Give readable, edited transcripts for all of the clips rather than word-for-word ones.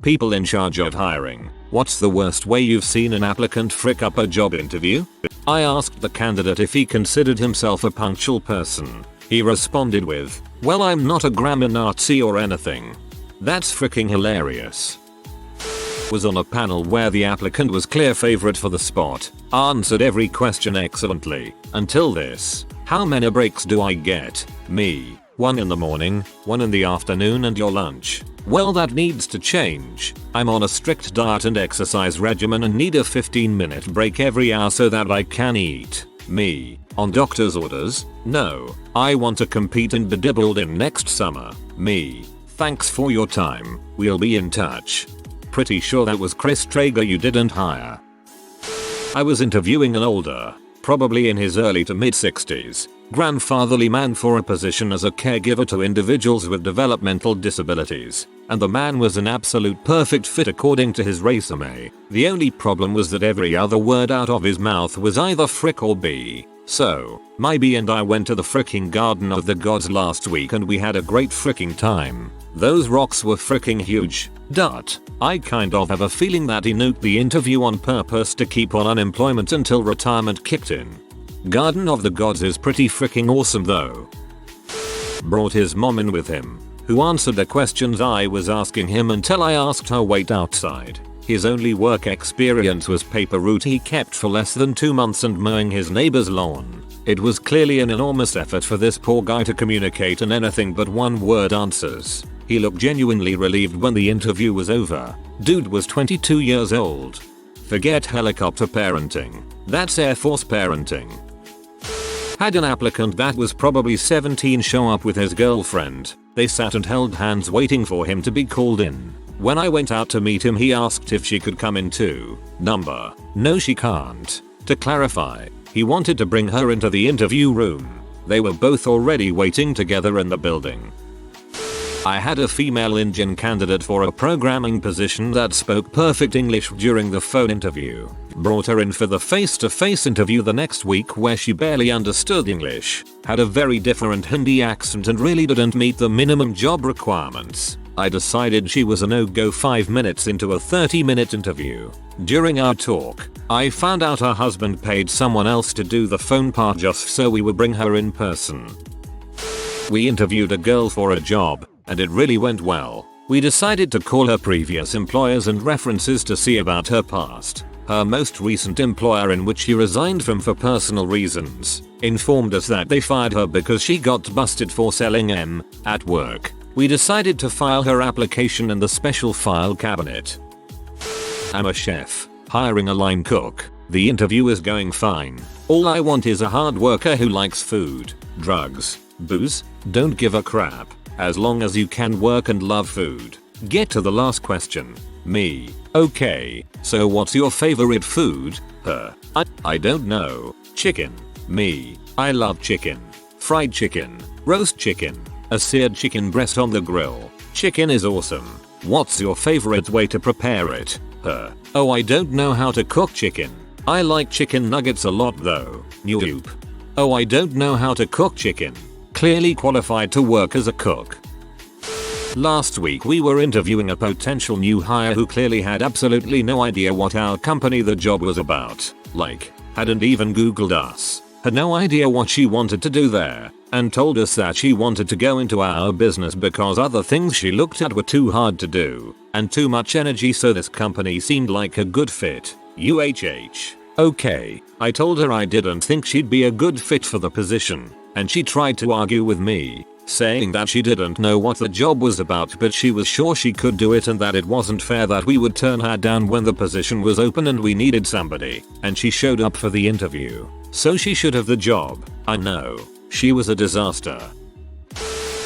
People in charge of hiring, what's the worst way you've seen an applicant frick up a job interview? I asked the candidate if he considered himself a punctual person. He responded with, well, I'm not a grammar Nazi or anything. That's freaking hilarious. Was on a panel where the applicant was clear favorite for the spot, answered every question excellently, until this. How many breaks do I get? Me. 1 in the morning, 1 in the afternoon and your lunch. Well, that needs to change. I'm on a strict diet and exercise regimen and need a 15-minute break every hour so that I can eat. Me. On doctor's orders? No. I want to compete in bodybuilding next summer. Me. Thanks for your time. We'll be in touch. Pretty sure that was Chris Traeger you didn't hire. I was interviewing an older, probably in his early to mid 60s, grandfatherly man for a position as a caregiver to individuals with developmental disabilities, and the man was an absolute perfect fit according to his resume. The only problem was that every other word out of his mouth was either frick or B. So, my B and I went to the fricking Garden of the Gods last week and we had a great fricking time. Those rocks were fricking huge. I kind of have a feeling that he nuked the interview on purpose to keep on unemployment until retirement kicked in. Garden of the Gods is pretty fricking awesome though. Brought his mom in with him, who answered the questions I was asking him until I asked her wait outside. His only work experience was paper route he kept for less than 2 months and mowing his neighbor's lawn. It was clearly an enormous effort for this poor guy to communicate in anything but one word answers. He looked genuinely relieved when the interview was over. Dude was 22 years old. Forget helicopter parenting. That's Air Force parenting. Had an applicant that was probably 17 show up with his girlfriend. They sat and held hands waiting for him to be called in. When I went out to meet him, he asked if she could come in too. Number. No, she can't. To clarify, he wanted to bring her into the interview room. They were both already waiting together in the building. I had a female Indian candidate for a programming position that spoke perfect English during the phone interview. Brought her in for the face-to-face interview the next week where she barely understood English, had a very different Hindi accent and really didn't meet the minimum job requirements. I decided she was a no-go 5 minutes into a 30-minute interview. During our talk, I found out her husband paid someone else to do the phone part just so we would bring her in person. We interviewed a girl for a job, and it really went well. We decided to call her previous employers and references to see about her past. Her most recent employer, in which she resigned from for personal reasons, informed us that they fired her because she got busted for selling M at work. We decided to file her application in the special file cabinet. I'm a chef, hiring a line cook. The interview is going fine. All I want is a hard worker who likes food, drugs, booze, don't give a crap. As long as you can work and love food. Get to the last question. Me. Okay, so what's your favorite food? Her. I don't know. Chicken. Me. I love chicken. Fried chicken. Roast chicken. A seared chicken breast on the grill. Chicken is awesome. What's your favorite way to prepare it? Her. Oh, I don't know how to cook chicken. I like chicken nuggets a lot though. Nope. Oh, I don't know how to cook chicken. Clearly qualified to work as a cook. Last week we were interviewing a potential new hire who clearly had absolutely no idea what our company the job was about. Like, hadn't even googled us. Had no idea what she wanted to do there. And told us that she wanted to go into our business because other things she looked at were too hard to do. And too much energy, so this company seemed like a good fit. UHH. Okay, I told her I didn't think she'd be a good fit for the position. And she tried to argue with me, saying that she didn't know what the job was about but she was sure she could do it and that it wasn't fair that we would turn her down when the position was open and we needed somebody. And she showed up for the interview. So she should have the job. I know. She was a disaster.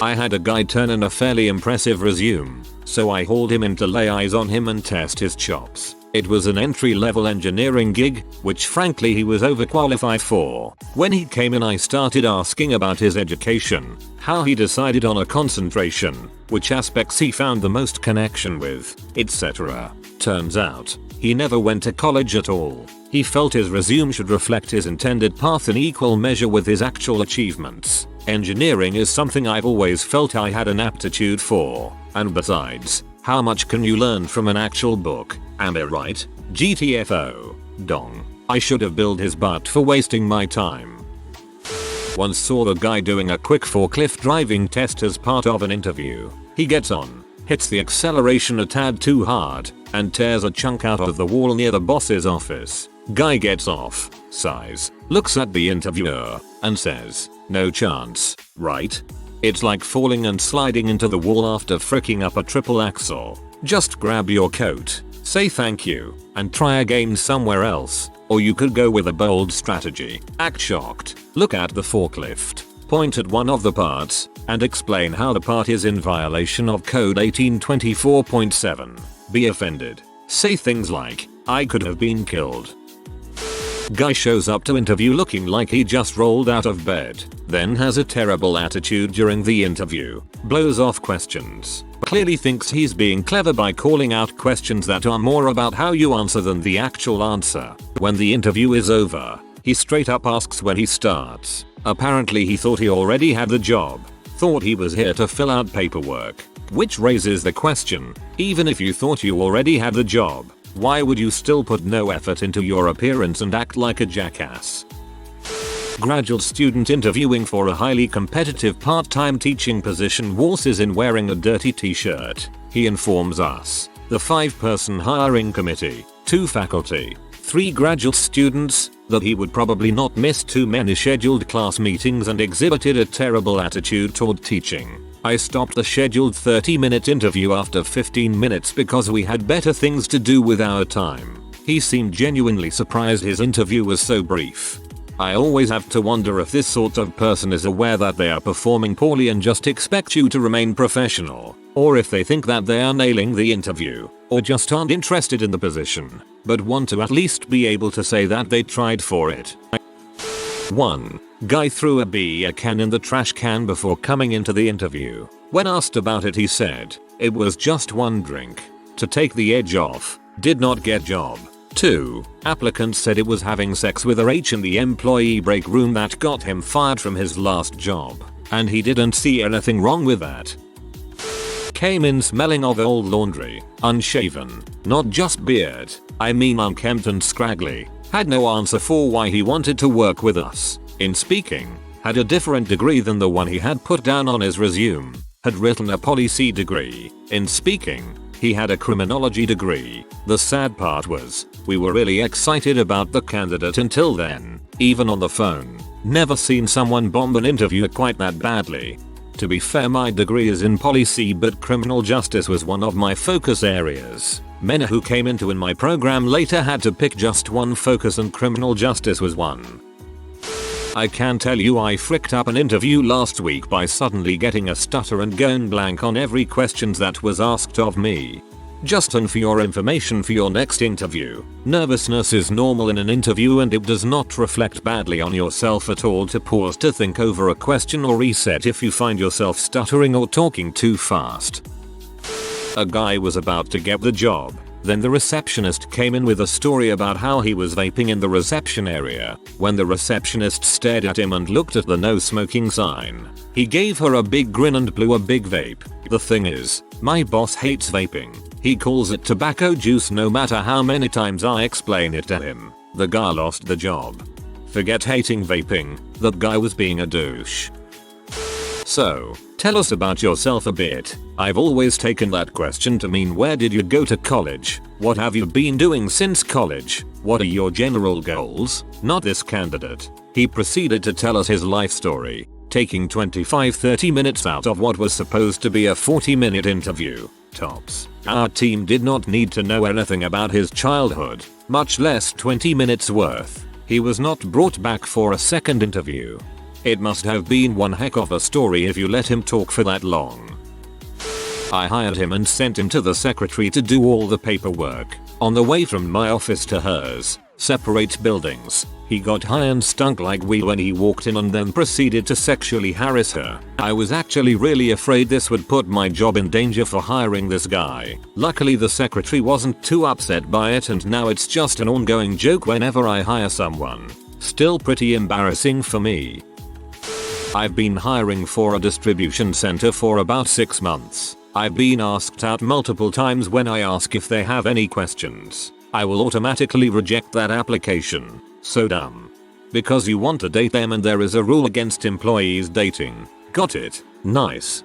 I had a guy turn in a fairly impressive resume, so I hauled him in to lay eyes on him and test his chops. It was an entry-level engineering gig, which frankly he was overqualified for. When he came in I started asking about his education, how he decided on a concentration, which aspects he found the most connection with, etc. Turns out, he never went to college at all. He felt his resume should reflect his intended path in equal measure with his actual achievements. Engineering is something I've always felt I had an aptitude for, and besides, How much can you learn from an actual book? Am I right? GTFO. Dong. I should have billed his butt for wasting my time. Once saw a guy doing a quick forklift driving test as part of an interview. He gets on, hits the acceleration a tad too hard, and tears a chunk out of the wall near the boss's office. Guy gets off, sighs, looks at the interviewer, and says, "No chance, right? It's like falling and sliding into the wall after fricking up a triple axle. Just grab your coat, say thank you, and try again somewhere else. Or you could go with a bold strategy. Act shocked, look at the forklift, point at one of the parts, and explain how the part is in violation of code 1824.7. Be offended. Say things like, I could have been killed." Guy shows up to interview looking like he just rolled out of bed, then has a terrible attitude during the interview, blows off questions, clearly thinks he's being clever by calling out questions that are more about how you answer than the actual answer. When the interview is over, he straight up asks when he starts. Apparently he thought he already had the job, thought he was here to fill out paperwork, which raises the question, even if you thought you already had the job, why would you still put no effort into your appearance and act like a jackass? Graduate student interviewing for a highly competitive part-time teaching position wasses in wearing a dirty t-shirt. He informs us, the 5-person hiring committee, 2 faculty, 3 graduate students, that he would probably not miss too many scheduled class meetings and exhibited a terrible attitude toward teaching. I stopped the scheduled 30-minute interview after 15 minutes because we had better things to do with our time. He seemed genuinely surprised his interview was so brief. I always have to wonder if this sort of person is aware that they are performing poorly and just expect you to remain professional, or if they think that they are nailing the interview, or just aren't interested in the position, but want to at least be able to say that they tried for it. 1. Guy threw a beer can in the trash can before coming into the interview. When asked about it he said, it was just one drink. To take the edge off, did not get job. 2. Applicant said it was having sex with a H in the employee break room that got him fired from his last job, and he didn't see anything wrong with that. Came in smelling of old laundry, unshaven, not just beard, I mean unkempt and scraggly. Had no answer for why he wanted to work with us. In speaking, had a different degree than the one he had put down on his resume. Had written a policy degree. In speaking, he had a criminology degree. The sad part was, we were really excited about the candidate until then, even on the phone. Never seen someone bomb an interview quite that badly. To be fair, my degree is in policy, but criminal justice was one of my focus areas. Many who came into my program later had to pick just one focus, and criminal justice was one. I can tell you I fricked up an interview last week by suddenly getting a stutter and going blank on every question that was asked of me. Just for your information for your next interview, nervousness is normal in an interview and it does not reflect badly on yourself at all to pause to think over a question or reset if you find yourself stuttering or talking too fast. A guy was about to get the job. Then the receptionist came in with a story about how he was vaping in the reception area. When the receptionist stared at him and looked at the no smoking sign, he gave her a big grin and blew a big vape. The thing is, my boss hates vaping. He calls it tobacco juice no matter how many times I explain it to him. The guy lost the job. Forget hating vaping, that guy was being a douche. So, tell us about yourself a bit. I've always taken that question to mean where did you go to college? What have you been doing since college? What are your general goals? Not this candidate. He proceeded to tell us his life story, taking 25-30 minutes out of what was supposed to be a 40-minute interview. Tops. Our team did not need to know anything about his childhood, much less 20 minutes worth. He was not brought back for a second interview. It must have been one heck of a story if you let him talk for that long. I hired him and sent him to the secretary to do all the paperwork. On the way from my office to hers, separate buildings, he got high and stunk like weed when he walked in and then proceeded to sexually harass her. I was actually really afraid this would put my job in danger for hiring this guy. Luckily the secretary wasn't too upset by it and now it's just an ongoing joke whenever I hire someone. Still pretty embarrassing for me. I've been hiring for a distribution center for about 6 months. I've been asked out multiple times when I ask if they have any questions. I will automatically reject that application. So dumb. Because you want to date them and there is a rule against employees dating. Got it. Nice.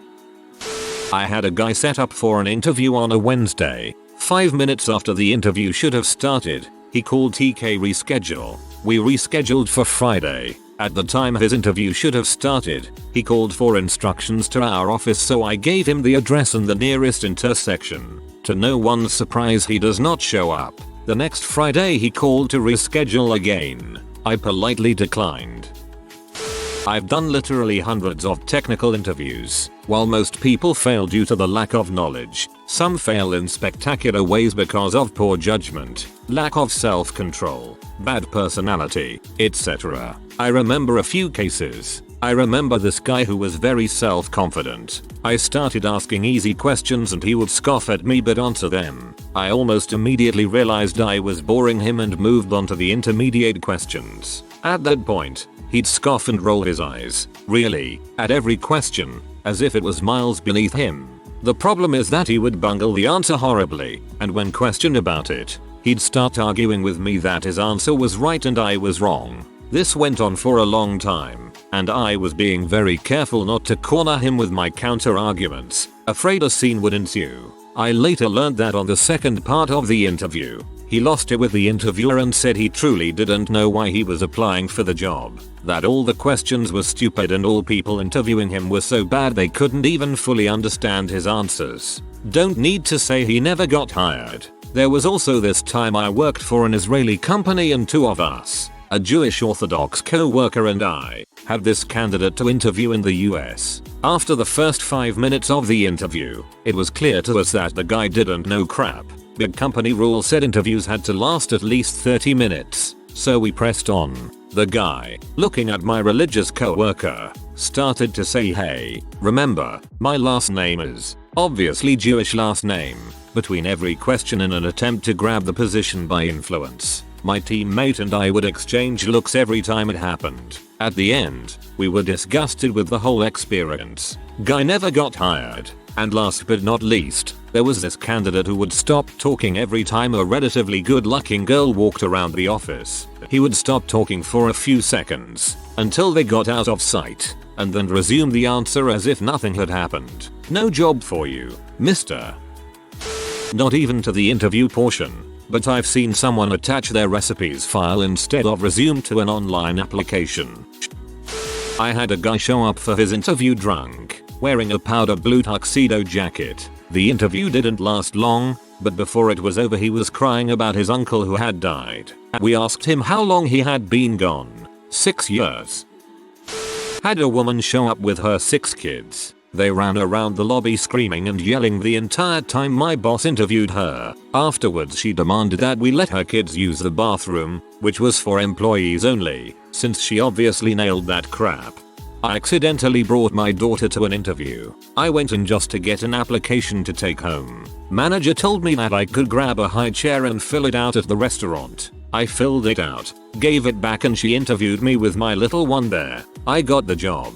I had a guy set up for an interview on a Wednesday. 5 minutes after the interview should have started, he called TK reschedule. We rescheduled for Friday. At the time his interview should have started, he called for instructions to our office, so I gave him the address and the nearest intersection. To no one's surprise, he does not show up. The next Friday he called to reschedule again. I politely declined. I've done literally hundreds of technical interviews. While most people fail due to the lack of knowledge, some fail in spectacular ways because of poor judgment, lack of self-control, bad personality, etc. I remember a few cases. I remember this guy who was very self-confident. I started asking easy questions and he would scoff at me but answer them. I almost immediately realized I was boring him and moved on to the intermediate questions. At that point, he'd scoff and roll his eyes, really, at every question, as if it was miles beneath him. The problem is that he would bungle the answer horribly, and when questioned about it, he'd start arguing with me that his answer was right and I was wrong. This went on for a long time, and I was being very careful not to corner him with my counter arguments, afraid a scene would ensue. I later learned that on the second part of the interview, he lost it with the interviewer and said he truly didn't know why he was applying for the job, that all the questions were stupid and all people interviewing him were so bad they couldn't even fully understand his answers. Don't need to say he never got hired. There was also this time I worked for an Israeli company and two of us, a Jewish Orthodox co-worker and I, had this candidate to interview in the US. After the first 5 minutes of the interview, it was clear to us that the guy didn't know crap. Big company rule said interviews had to last at least 30 minutes, so we pressed on. The guy, looking at my religious co-worker, started to say, "Hey, remember, my last name is," obviously Jewish last name, between every question in an attempt to grab the position by influence. My teammate and I would exchange looks every time it happened. At the end, we were disgusted with the whole experience. Guy never got hired. And last but not least, there was this candidate who would stop talking every time a relatively good-looking girl walked around the office. He would stop talking for a few seconds, until they got out of sight, and then resume the answer as if nothing had happened. No job for you, mister. Not even to the interview portion, but I've seen someone attach their recipes file instead of resume to an online application. I had a guy show up for his interview drunk, wearing a powder blue tuxedo jacket. The interview didn't last long, but before it was over he was crying about his uncle who had died. We asked him how long he had been gone. 6 years. Had a woman show up with her 6 kids. They ran around the lobby screaming and yelling the entire time my boss interviewed her. Afterwards she demanded that we let her kids use the bathroom, which was for employees only, since she obviously nailed that crap. I accidentally brought my daughter to an interview. I went in just to get an application to take home. Manager told me that I could grab a high chair and fill it out at the restaurant. I filled it out, gave it back, and she interviewed me with my little one there. I got the job.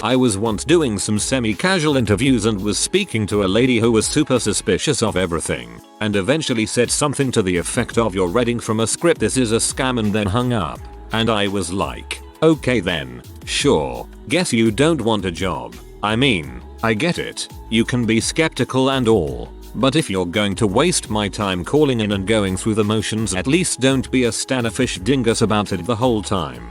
I was once doing some semi-casual interviews and was speaking to a lady who was super suspicious of everything, and eventually said something to the effect of, "You're reading from a script, this is a scam," and then hung up. And I was like, okay then, sure, guess you don't want a job. I mean, I get it, you can be skeptical and all, but if you're going to waste my time calling in and going through the motions, at least don't be a Stanifish dingus about it the whole time.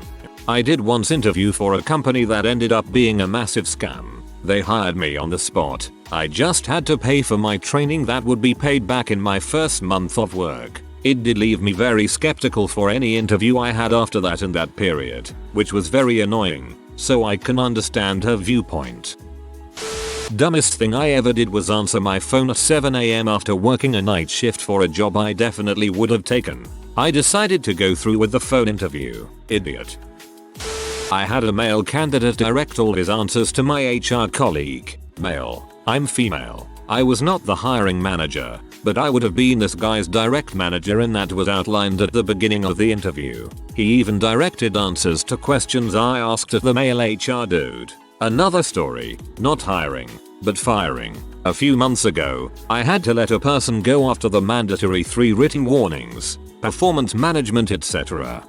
I did once interview for a company that ended up being a massive scam. They hired me on the spot. I just had to pay for my training that would be paid back in my first month of work. It did leave me very skeptical for any interview I had after that in that period, which was very annoying, so I can understand her viewpoint. Dumbest thing I ever did was answer my phone at 7 AM after working a night shift for a job I definitely would have taken. I decided to go through with the phone interview. Idiot. I had a male candidate direct all his answers to my HR colleague. Male. I'm female. I was not the hiring manager, but I would have been this guy's direct manager, and that was outlined at the beginning of the interview. He even directed answers to questions I asked of the male HR dude. Another story, not hiring. but firing. A few months ago, I had to let a person go after the mandatory 3 written warnings, performance management etc.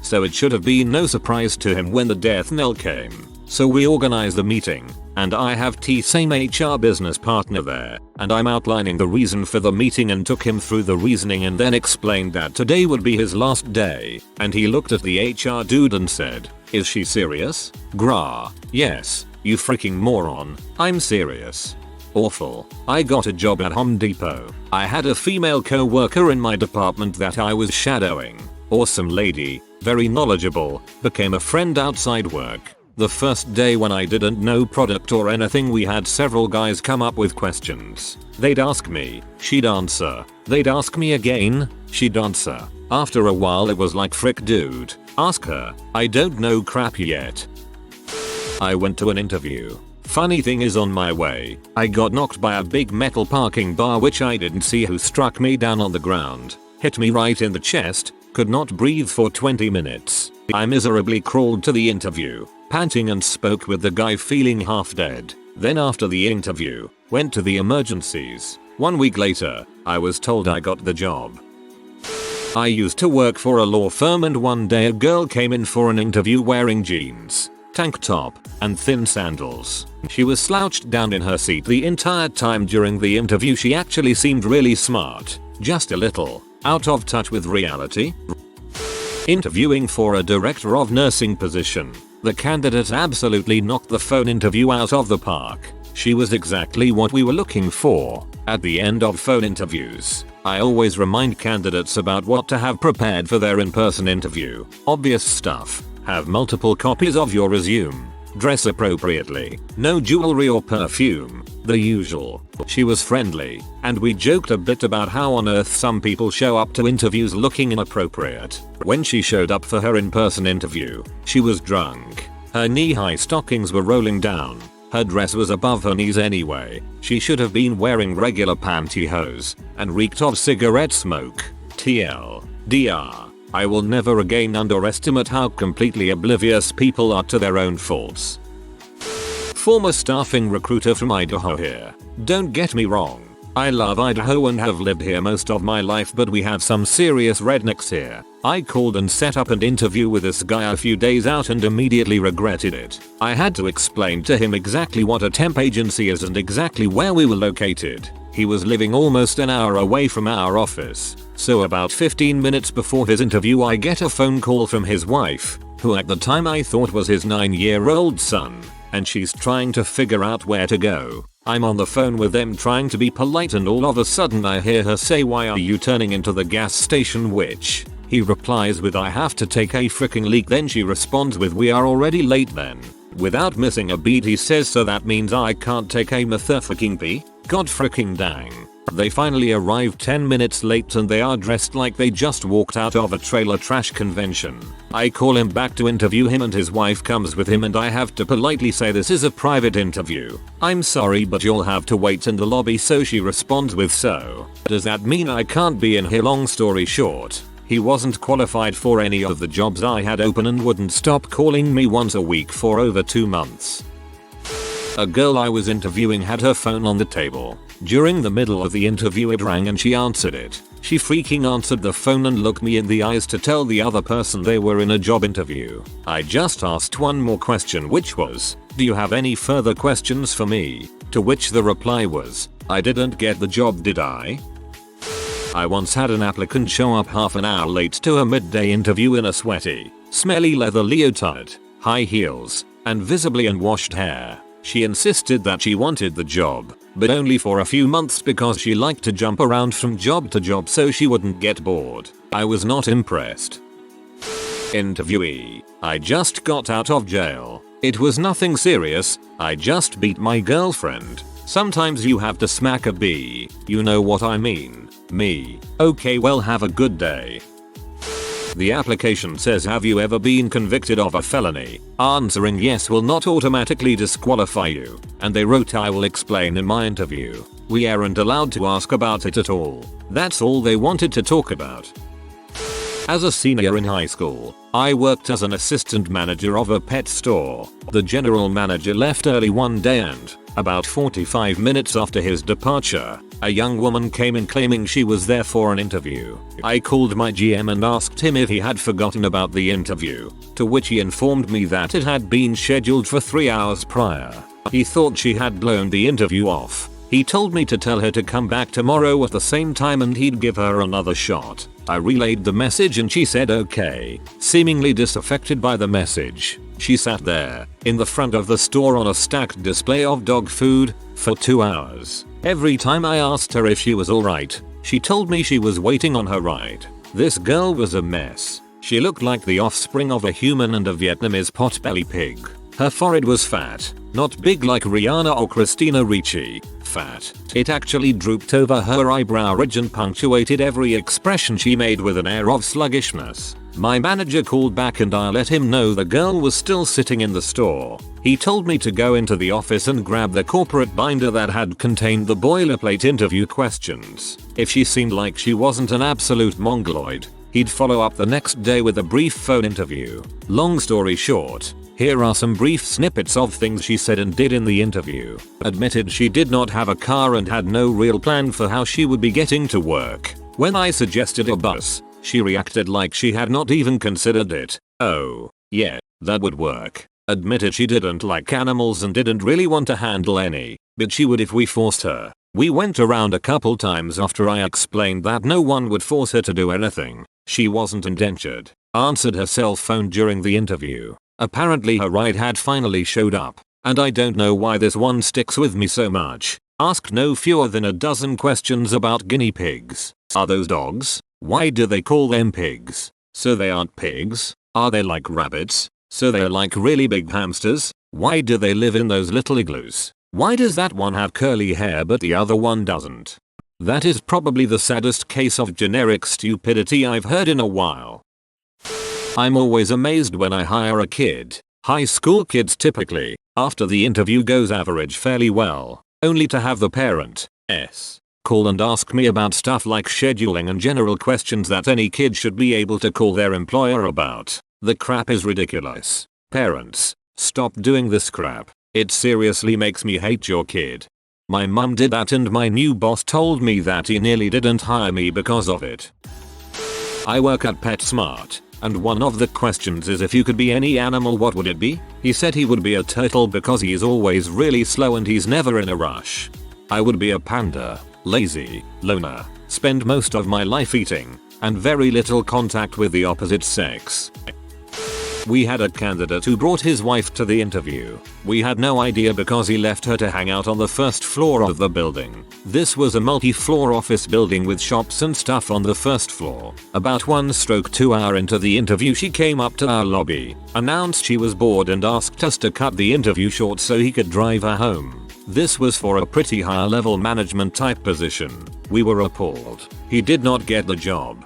So it should have been no surprise to him when the death knell came. So we organized the meeting, and I have same HR business partner there, and I'm outlining the reason for the meeting and took him through the reasoning and then explained that today would be his last day, and he looked at the HR dude and said, "Is she serious?" Grah, yes, you freaking moron, I'm serious. Awful. I got a job at Home Depot. I had a female co-worker in my department that I was shadowing. Awesome lady, very knowledgeable, became a friend outside work. The first day when I didn't know product or anything, we had several guys come up with questions. They'd ask me, she'd answer. They'd ask me again, she'd answer. After a while it was like, frick dude, ask her, I don't know crap yet. I went to an interview. Funny thing is, on my way, I got knocked by a big metal parking bar which I didn't see who struck me down on the ground, hit me right in the chest, could not breathe for 20 minutes. I miserably crawled to the interview, panting, and spoke with the guy feeling half dead. Then after the interview, went to the emergencies. 1 week later, I was told I got the job. I used to work for a law firm, and one day a girl came in for an interview wearing jeans, tank top, and thin sandals. She was slouched down in her seat the entire time during the interview. She actually seemed really smart, just a little out of touch with reality. Interviewing for a director of nursing position. The candidate absolutely knocked the phone interview out of the park. She was exactly what we were looking for. At the end of phone interviews, I always remind candidates about what to have prepared for their in-person interview. Obvious stuff. Have multiple copies of your resume. Dress appropriately. No jewelry or perfume. The usual. She was friendly, and we joked a bit about how on earth some people show up to interviews looking inappropriate. When she showed up for her in-person interview, she was drunk. Her knee-high stockings were rolling down. Her dress was above her knees anyway. She should have been wearing regular pantyhose, and reeked of cigarette smoke. TLDR. I will never again underestimate how completely oblivious people are to their own faults. Former staffing recruiter from Idaho here. Don't get me wrong, I love Idaho and have lived here most of my life, but we have some serious rednecks here. I called and set up an interview with this guy a few days out and immediately regretted it. I had to explain to him exactly what a temp agency is and exactly where we were located. He was living almost an hour away from our office. So about 15 minutes before his interview, I get a phone call from his wife, who at the time I thought was his 9-year-old son, and she's trying to figure out where to go. I'm on the phone with them trying to be polite, and all of a sudden I hear her say, "Why are you turning into the gas station?" Which he replies with, "I have to take a freaking leak." Then she responds with, "We are already late then." Without missing a beat he says, "So that means I can't take a motherfucking pee?" God freaking dang. They finally arrive 10 minutes late and they are dressed like they just walked out of a trailer trash convention. I call him back to interview him and his wife comes with him, and I have to politely say, "This is a private interview. I'm sorry, but you'll have to wait in the lobby." So she responds with, "So, does that mean I can't be in here?" Long story short, he wasn't qualified for any of the jobs I had open and wouldn't stop calling me once a week for over 2 months. A girl I was interviewing had her phone on the table. During the middle of the interview it rang and she answered it. She freaking answered the phone and looked me in the eyes to tell the other person they were in a job interview. I just asked one more question, which was, "Do you have any further questions for me?" To which the reply was, "I didn't get the job, did I?" I once had an applicant show up half an hour late to a midday interview in a sweaty, smelly leather leotard, high heels, and visibly unwashed hair. She insisted that she wanted the job, but only for a few months because she liked to jump around from job to job so she wouldn't get bored. I was not impressed. Interviewee: I just got out of jail. It was nothing serious, I just beat my girlfriend. Sometimes you have to smack a bee, you know what I mean. Me: okay, well, have a good day. The application says, "Have you ever been convicted of a felony?" Answering yes will not automatically disqualify you. And they wrote, "I will explain in my interview. We aren't allowed to ask about it at all." That's all they wanted to talk about. As a senior in high school, I worked as an assistant manager of a pet store. The general manager left early one day and, about 45 minutes after his departure, a young woman came in claiming she was there for an interview. I called my GM and asked him if he had forgotten about the interview, to which he informed me that it had been scheduled for 3 hours prior. He thought she had blown the interview off. He told me to tell her to come back tomorrow at the same time and he'd give her another shot. I relayed the message and she said okay, seemingly disaffected by the message. She sat there, in the front of the store on a stacked display of dog food, for 2 hours. Every time I asked her if she was alright, she told me she was waiting on her ride. This girl was a mess. She looked like the offspring of a human and a Vietnamese potbelly pig. Her forehead was fat, not big like Rihanna or Christina Ricci. Fat. It actually drooped over her eyebrow ridge and punctuated every expression she made with an air of sluggishness. My manager called back and I let him know the girl was still sitting in the store. He told me to go into the office and grab the corporate binder that had contained the boilerplate interview questions. If she seemed like she wasn't an absolute mongoloid, he'd follow up the next day with a brief phone interview. Long story short, here are some brief snippets of things she said and did in the interview. Admitted she did not have a car and had no real plan for how she would be getting to work. When I suggested a bus, she reacted like she had not even considered it. Oh, yeah, that would work. Admitted she didn't like animals and didn't really want to handle any, but she would if we forced her. We went around a couple times after I explained that no one would force her to do anything. She wasn't indentured. Answered her cell phone during the interview. Apparently her ride had finally showed up, and I don't know why this one sticks with me so much. Asked no fewer than a dozen questions about guinea pigs. Are those dogs? Why do they call them pigs? So they aren't pigs? Are they like rabbits? So they're like really big hamsters? Why do they live in those little igloos? Why does that one have curly hair but the other one doesn't? That is probably the saddest case of generic stupidity I've heard in a while. I'm always amazed when I hire a kid, high school kids typically, after the interview goes average fairly well, only to have the parent, call and ask me about stuff like scheduling and general questions that any kid should be able to call their employer about. The crap is ridiculous. Parents, stop doing this crap. It seriously makes me hate your kid. My mum did that and my new boss told me that he nearly didn't hire me because of it. I work at PetSmart. And one of the questions is if you could be any animal, what would it be? He said he would be a turtle because he is always really slow and he's never in a rush. I would be a panda, lazy, loner, spend most of my life eating, and very little contact with the opposite sex. We had a candidate who brought his wife to the interview. We had no idea because he left her to hang out on the first floor of the building. This was a multi-floor office building with shops and stuff on the first floor. About 1/2 hour into the interview she came up to our lobby, announced she was bored and asked us to cut the interview short so he could drive her home. This was for a pretty high level management type position. We were appalled. He did not get the job.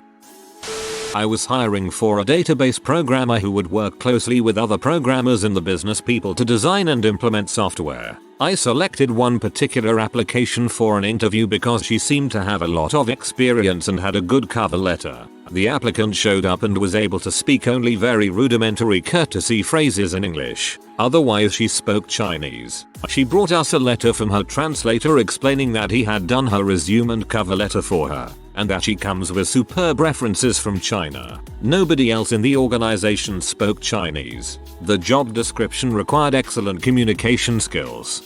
I was hiring for a database programmer who would work closely with other programmers and the business people to design and implement software. I selected one particular application for an interview because she seemed to have a lot of experience and had a good cover letter. The applicant showed up and was able to speak only very rudimentary courtesy phrases in English. Otherwise she spoke Chinese. She brought us a letter from her translator explaining that he had done her resume and cover letter for her, and that she comes with superb references from China. Nobody else in the organization spoke Chinese. The job description required excellent communication skills.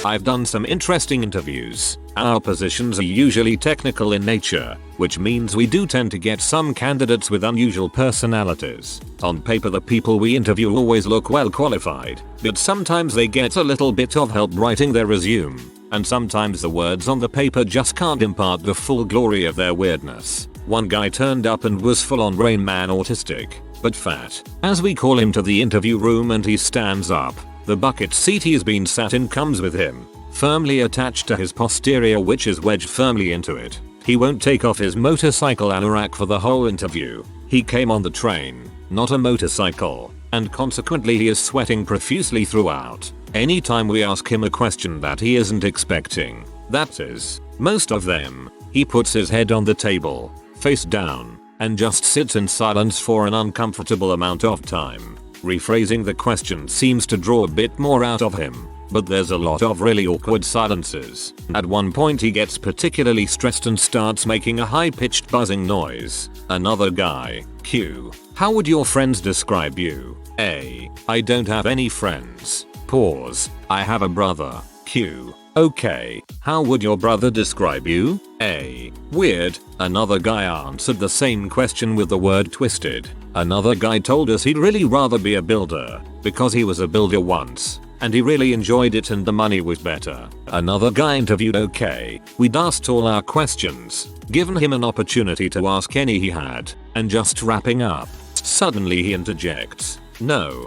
I've done some interesting interviews. Our positions are usually technical in nature, which means we do tend to get some candidates with unusual personalities. On paper the people we interview always look well qualified, but sometimes they get a little bit of help writing their resume, and sometimes the words on the paper just can't impart the full glory of their weirdness. One guy turned up and was full on Rain Man autistic, but fat. As we call him to the interview room and he stands up, the bucket seat he's been sat in comes with him, firmly attached to his posterior, which is wedged firmly into it. He won't take off his motorcycle anorak for the whole interview. He came on the train, not a motorcycle, and consequently he is sweating profusely throughout. Anytime we ask him a question that he isn't expecting, that is, most of them, he puts his head on the table, face down, and just sits in silence for an uncomfortable amount of time. Rephrasing the question seems to draw a bit more out of him, but there's a lot of really awkward silences. At one point he gets particularly stressed and starts making a high-pitched buzzing noise. Another guy, Q. How would your friends describe you? A. I don't have any friends. Pause. I have a brother. Q. Okay. How would your brother describe you? A. Weird. Another guy answered the same question with the word twisted. Another guy told us he'd really rather be a builder, because he was a builder once, and he really enjoyed it and the money was better. Another guy interviewed okay. We'd asked all our questions, given him an opportunity to ask any he had, and just wrapping up. Suddenly he interjects. No,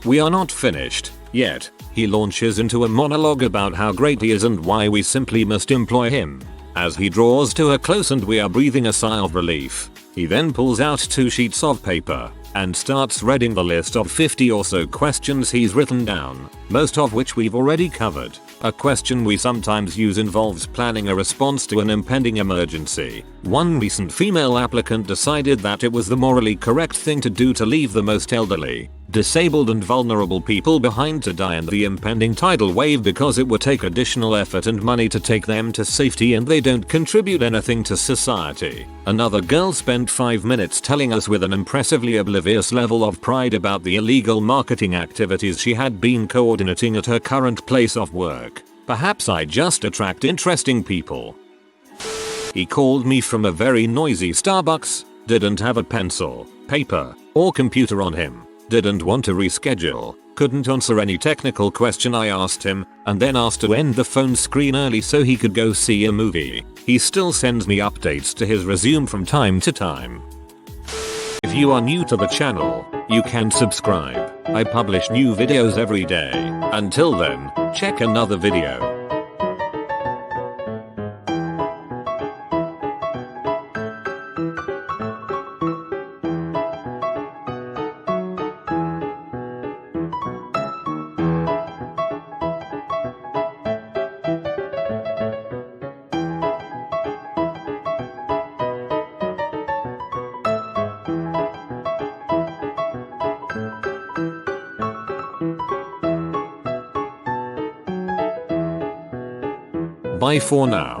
we are not finished yet. He launches into a monologue about how great he is and why we simply must employ him. As he draws to a close and we are breathing a sigh of relief, he then pulls out 2 sheets of paper and starts reading the list of 50 or so questions he's written down, most of which we've already covered. A question we sometimes use involves planning a response to an impending emergency. One recent female applicant decided that it was the morally correct thing to do to leave the most elderly, disabled and vulnerable people behind to die in the impending tidal wave because it would take additional effort and money to take them to safety and they don't contribute anything to society. Another girl spent 5 minutes telling us with an impressively oblivious level of pride about the illegal marketing activities she had been coordinating at her current place of work. Perhaps I just attract interesting people. He called me from a very noisy Starbucks, didn't have a pencil, paper, or computer on him, didn't want to reschedule, couldn't answer any technical question I asked him, and then asked to end the phone screen early so he could go see a movie. He still sends me updates to his resume from time to time. If you are new to the channel, you can subscribe. I publish new videos every day. Until then, check another video. Bye for now.